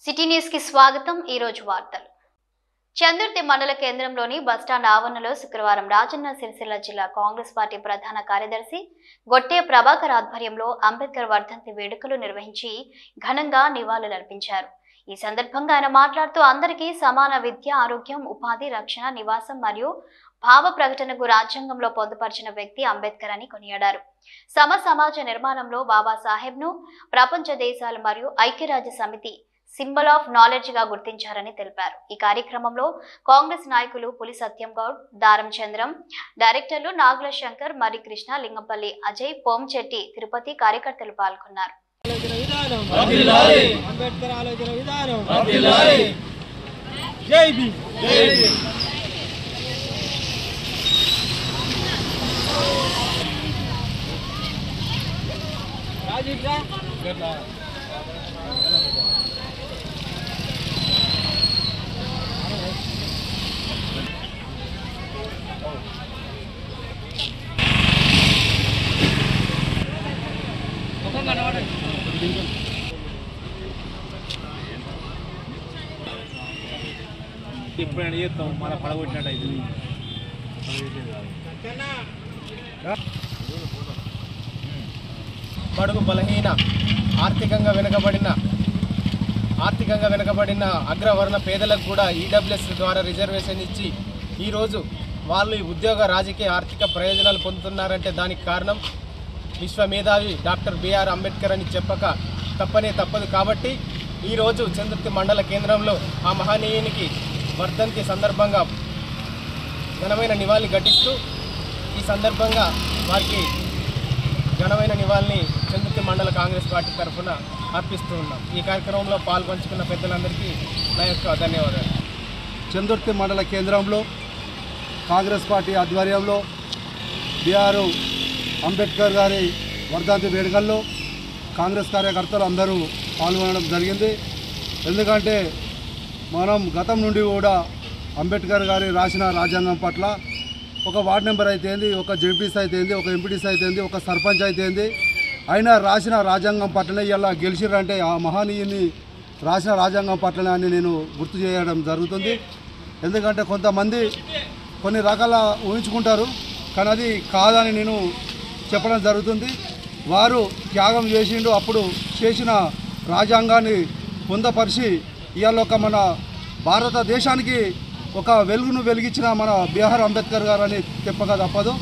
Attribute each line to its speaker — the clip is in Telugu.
Speaker 1: సిటీ న్యూస్ కి స్వాగతం। ఈ రోజు వార్తలు। చందుర్తి మండల కేంద్రంలోని బస్టాండ్ ఆవరణలో శుక్రవారం రాజన్న సిరిసిల్ల జిల్లా కాంగ్రెస్ పార్టీ ప్రధాన కార్యదర్శి గొట్టే ప్రభాకర్ ఆధ్వర్యంలో అంబేద్కర్ వర్ధంతి వేడుకలు నిర్వహించి ఘనంగా నివాళులర్పించారు। ఈ సందర్భంగా ఆయన మాట్లాడుతూ అందరికీ సమాన విద్య, ఆరోగ్యం, ఉపాధి, రక్షణ, నివాసం మరియు భావ ప్రకటనకు రాజ్యాంగంలో పొందుపరిచిన వ్యక్తి అంబేద్కర్ అని కొనియాడారు। సమాజ నిర్మాణంలో బాబాసాహెబ్ను ప్రపంచ దేశాలు మరియు ఐక్యరాజ్య సమితి సింబల్ ఆఫ్ నాలెడ్జ్ గా గుర్తించారని తెలిపారు। ఈ కార్యక్రమంలో కాంగ్రెస్ నాయకులు పులి సత్యం గౌడ్, దారం చంద్రం, డైరెక్టర్లు నాగుల శంకర్, మరి కృష్ణ, లింగంపల్లి అజయ్, పోంచెట్టి, తిరుపతి కార్యకర్తలు పాల్గొన్నారు।
Speaker 2: ఇప్పుడైనా చేస్తాం మళ్ళీ పడగొట్టినట్టు
Speaker 3: బడుగు బలహీన ఆర్థికంగా వెనుకబడిన అగ్రవర్ణ పేదలకు కూడా ఈడబ్ల్యూఎస్ ద్వారా రిజర్వేషన్ ఇచ్చి ఈరోజు వాళ్ళు ఉద్యోగ, రాజకీయ, ఆర్థిక ప్రయోజనాలు పొందుతున్నారంటే దానికి కారణం విశ్వమేధావి డాక్టర్ బిఆర్ అంబేద్కర్ అని చెప్పక తప్పదు। కాబట్టి ఈరోజు చందుర్తి మండల కేంద్రంలో ఆ మహనీయునికి వర్ధంతి సందర్భంగా ఘనమైన నివాళి ఘటిస్తూ ఈ సందర్భంగా వారికి ఘనమైన నివాళిని చందుర్తి మండల కాంగ్రెస్ పార్టీ తరఫున అర్పిస్తూ ఉన్నాం। ఈ కార్యక్రమంలో పాల్పంచుకున్న పెద్దలందరికీ నా యొక్క ధన్యవాదాలు।
Speaker 4: చందుర్తి మండల కేంద్రంలో కాంగ్రెస్ పార్టీ ఆధ్వర్యంలో బిఆర్ అంబేద్కర్ గారి వర్ధంతి వేడుకల్లో కాంగ్రెస్ కార్యకర్తలు అందరూ పాల్గొనడం జరిగింది। ఎందుకంటే మనం గతం నుండి కూడా అంబేద్కర్ గారి రాసిన రాజ్యాంగం పట్ల ఒక వార్డు మెంబర్ అయితేంది, ఒక జెడ్పీస్ అయితేంది, ఒక ఎంపీటీస్ అయితేంది, ఒక సర్పంచ్ అయితేంది, ఆయన రాసిన రాజ్యాంగం పట్లనే ఇలా గెలిచిరంటే ఆ మహనీయుని రాసిన రాజ్యాంగం పట్లనే అని నేను గుర్తు చేయడం జరుగుతుంది। ఎందుకంటే కొంతమంది కొన్ని రకాల ఊహించుకుంటారు, కానీ అది కాదని నేను చెప్పడం జరుగుతుంది। వారు త్యాగం చేసిండు, అప్పుడు చేసిన రాజ్యాంగాన్ని పొందపరిచి ఇవాళ ఒక మన భారతదేశానికి ఒక వెలుగును వెలిగించిన మన బిఆర్ అంబేద్కర్ గారు అని చెప్పక తప్పదు।